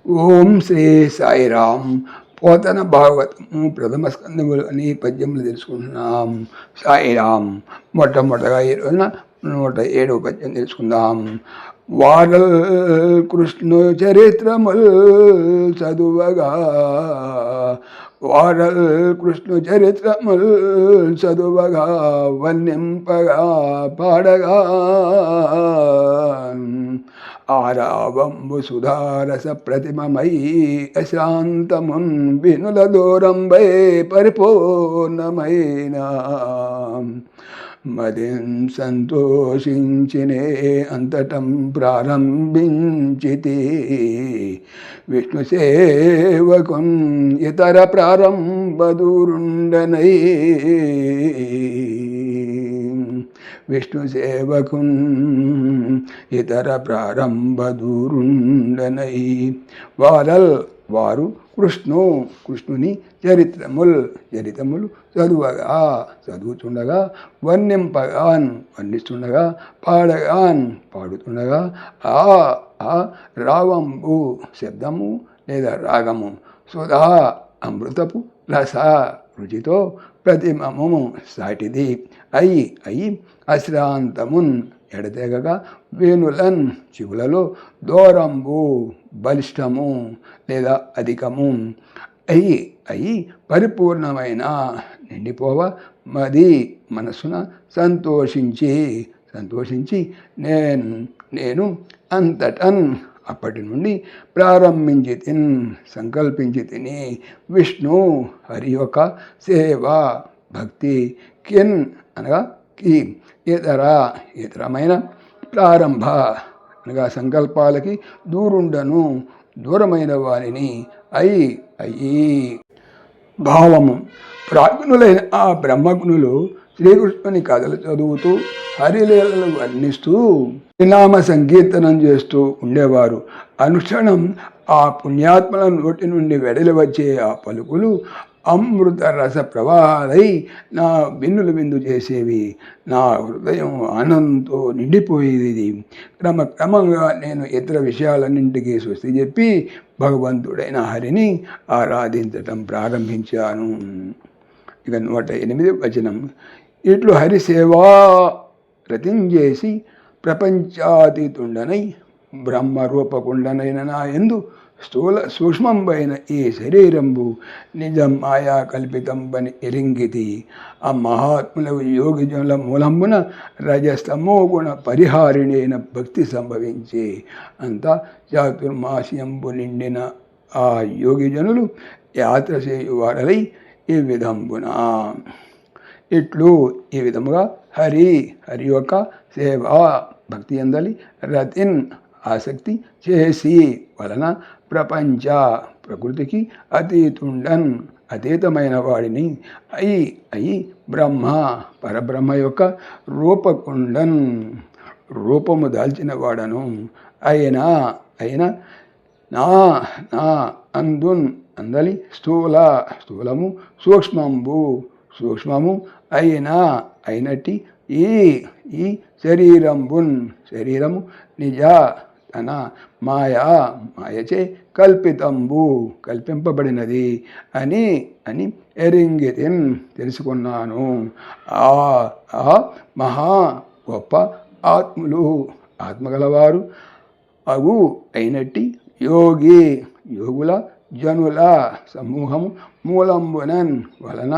ఓం శ్రీ సాయిరామ్. పోతన భాగవతము ప్రథమ స్కందములు అని పద్యములు తెలుసుకుంటున్నాం. సాయిరామ్. మొట్టమొదటిగా ఈరోజున 107వ పద్యం తెలుసుకుందాం. వారల్ కృష్ణు చరిత్రముల్ చదువగా, వారల్ కృష్ణు చరిత్రముల్ చదువగా, వర్ణింపగా పాడగా, ఆరావంబు సుధారస ప్రతిమమై అశాంతమున్ వినుల దూరంబై పరిపూర్ణమైన మదిం సంతోషించినే అంతటం ప్రారంభించితి. విష్ణు సేవకున్ ఇతర ప్రారంభదూరుండనై, విష్ణు సేవకున్ ఇతర ప్రారంభదూరుండనై. వారల్ వారు కృష్ణుని చరితములు చదువుతుండగా, వర్ణిస్తుండగా, పాడుతుండగా, ఆ రావంబు శబ్దము లేదా రాగము, సుధా అమృతపు రస రుచితో ప్రతిమము సాటిది అయి అశ్రాంతమున్ ఎడతెగగా, వేణులన్ చెవులలో, దూరంబు బలిష్టము లేదా అధికము అయి పరిపూర్ణమైన నిండిపోవ, మది మనసున సంతోషించి నేను అంతటన్ అప్పటి నుండి సంకల్పించి తిని విష్ణు హరి యొక్క సేవ భక్తి కిన్ అనగా కి ఇతరమైన ప్రారంభ అనగా సంకల్పాలకి దూరమైన వారిని అయి భావము. ప్రాజ్ఞులైన ఆ బ్రహ్మజ్ఞులు శ్రీకృష్ణుని కథలు చదువుతూ హరిలీలలు వర్ణిస్తూ నామ సంకీర్తనం చేస్తూ ఉండేవారు. అనుక్షణం ఆ పుణ్యాత్మల నోటి నుండి వెడలి వచ్చే ఆ పలుకులు అమృత రస ప్రవాహాలై నా విందు చేసేవి. నా హృదయం ఆనందంతో నిండిపోయేది. క్రమంగా నేను ఇతర విషయాలన్నింటికీ స్వస్తి చెప్పి భగవంతుడైన హరిని ఆరాధించటం ప్రారంభించాను. ఇక 108వ వచనం. ఇట్లు హరిసేవా రతించేసి ప్రపంచాతీతుండనై బ్రహ్మరూపకుండనైన నా యందు స్థూల సూక్ష్మంబైన ఈ శరీరంబు నిజం మాయా కల్పితంబని ఎరింగితి. ఆ మహాత్ముల యోగిజనుల మూలంబున రజస్తమో గుణ పరిహారిణైన భక్తి సంభవించే అంతా చాతుర్మాస్యంబు నిండిన ఆ యోగిజనులు యాత్ర చేయువారలై ఈ విధంబున ఈ విధముగా హరి యొక్క సేవ భక్తి అందలి రతిన్ ఆసక్తి చేసి వలన ప్రకృతికి అతీతమైన వాడిని అయి పరబ్రహ్మ యొక్క రూపము దాల్చిన వాడను అయిన నా అందలి స్థూలము సూక్ష్మము అయినట్టి ఈ శరీరము నిజ తన మాయచే కల్పింపబడినది అని ఎరింగితిన్ తెలుసుకున్నాను. ఆ మహా గొప్ప ఆత్మగలవారు అగు అయినట్టి యోగుల జనుల సమూహము మూలంబునన్ వలన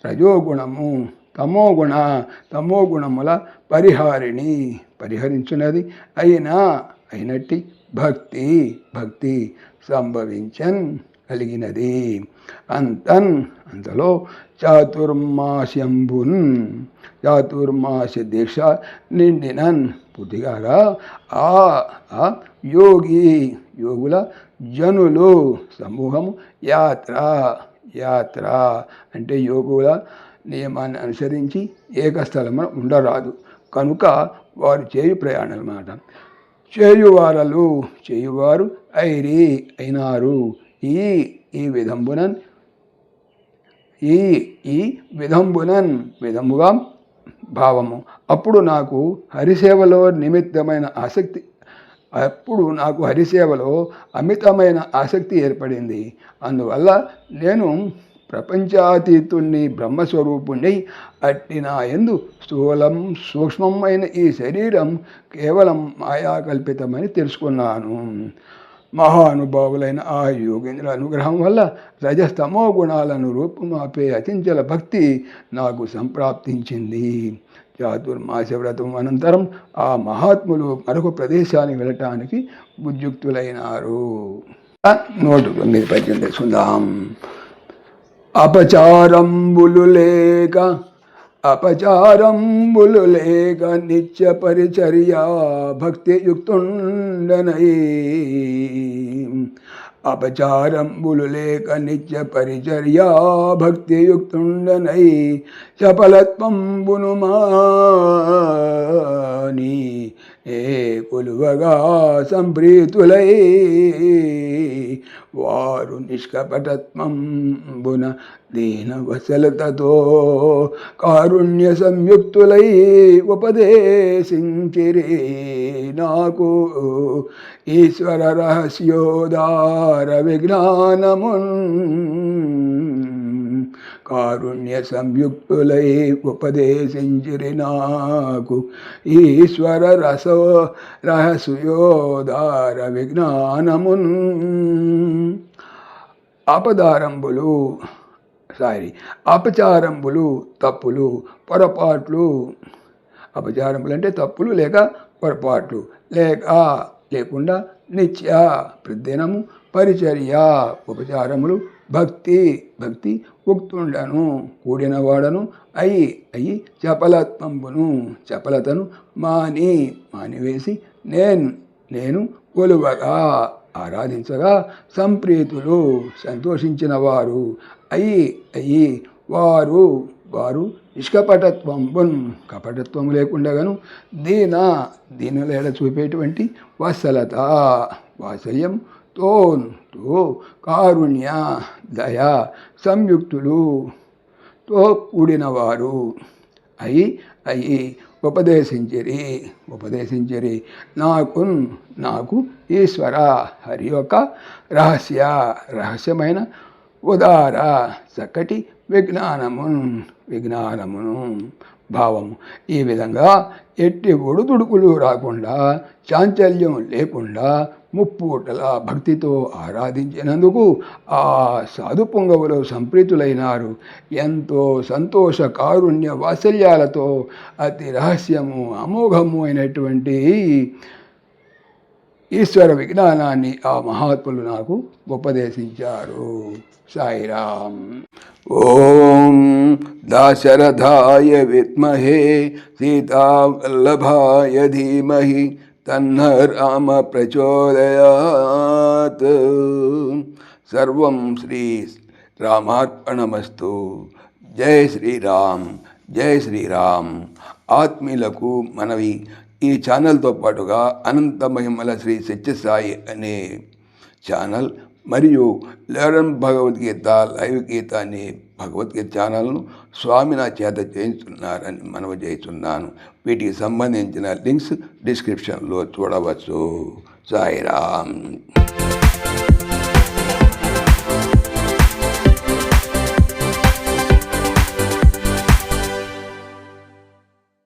రజోగుణము తమోగుణముల పరిహరించున్నది అయినట్టి భక్తి సంభవించన్ కలిగినది. అంతలో చాతుర్మాస్య దీక్ష నిండినన్ పూర్తిగా ఆ యోగుల జనులు సమూహము యాత్ర అంటే యోగుల నియమాన్ని అనుసరించి ఏకస్థలమున ఉండరాదు కనుక వారు చేయు ప్రయాణం అన్నమాట. చేయువారు అయినారు. ఈ విధముగా భావము. అప్పుడు నాకు హరిసేవలో నిమిత్తమైన అప్పుడు నాకు హరిసేవలో అమితమైన ఆసక్తి ఏర్పడింది. అందువల్ల నేను ప్రపంచాతీతుణ్ణి, బ్రహ్మస్వరూపుణ్ణి. అట్టి నా యందు స్థూలం సూక్ష్మమైన ఈ శరీరం కేవలం మాయాకల్పితమని తెలుసుకున్నాను. మహానుభావులైన ఆ యోగేంద్ర అనుగ్రహం వల్ల రజస్తమో గుణాలను రూపుమాపే అచంచల భక్తి నాకు సంప్రాప్తించింది. చాతుర్మాస వ్రతం అనంతరం ఆ మహాత్ములు మరొక ప్రదేశానికి వెళ్ళటానికి ఉద్యుక్తులైనారు. 109 తెలుసుకుందాం. అపచారంబులు లేక నిత్య పరిచర్యా భక్తియుక్తుండనై. అపచారంబులు లేక నిత్య పరిచర్యా భక్తియుక్తుండనై చపలత్వంబును మాని కొలువగా సంప్రీతులై వారు నిష్కపటత్వంబున దీనవసలతతో కారుణ్య సంయుక్తులై ఉపదేశించిరి నాకు ఈశ్వర రహస్యోదార విజ్ఞానమున్. కారుణ్య సంయుక్తులై ఉపదేశించిరి నాకు ఈశ్వర రహస్యోదార విజ్ఞానమున్. అపచారంబులు తప్పులు, పొరపాట్లు. అపచారంబులు అంటే తప్పులు లేక పొరపాట్లు, లేకుండా నిత్య ప్రతిదినము పరిచర్య ఉపచారములు భక్తి ఉక్తుండను కూడినవాడను అయి చపలతను మానివేసి నేను కొలువగా ఆరాధించగా సంప్రీతులు సంతోషించిన వారు అయి వారు కపటత్వము లేకుండగాను దీనులేడ చూపేటువంటి వాత్సల్యం తో కారుణ్య దయ సంయుక్తులుతో కూడినవారు అయి ఉపదేశించిరి నాకు ఈశ్వర హరి యొక్క రహస్యమైన ఉదార చక్కటి విజ్ఞానమును భావము. ఈ విధంగా ఎట్టి ఒడుదుడుకులు రాకుండా, చాంచల్యం లేకుండా ముప్పూటల భక్తితో ఆరాధించినందుకు ఆ సాధు పొంగవులు సంప్రీతులైనారు. ఎంతో సంతోష కారుణ్య వాత్సల్యాలతో అతి రహస్యము అమోఘము అయినటువంటి ఈశ్వర విజ్ఞానాన్ని ఆ మహాత్ములు నాకు ఉపదేశించారు. సాయిరామ్. ఓం దాశరథాయ విద్మహే సీతావల్లభాయ ధీమహి తన్న రామ ప్రచోదయాత్. సర్వం శ్రీ రామార్పణమస్తు. జై శ్రీరామ్, జై శ్రీరామ్. ఆత్మీయులకు మనవి, ఈ ఛానల్తో పాటుగా అనంత మహిమల శ్రీ సత్యసాయి అనే ఛానల్ మరియు లెర్న్ భగవద్గీత లైవ్ గీత అనే భగవద్గీత ఛానల్ను స్వామి నా చేత చేయించున్నారని మనవి చేస్తున్నాను. వీటికి సంబంధించిన లింక్స్ డిస్క్రిప్షన్లో చూడవచ్చు. సాయిరామ్.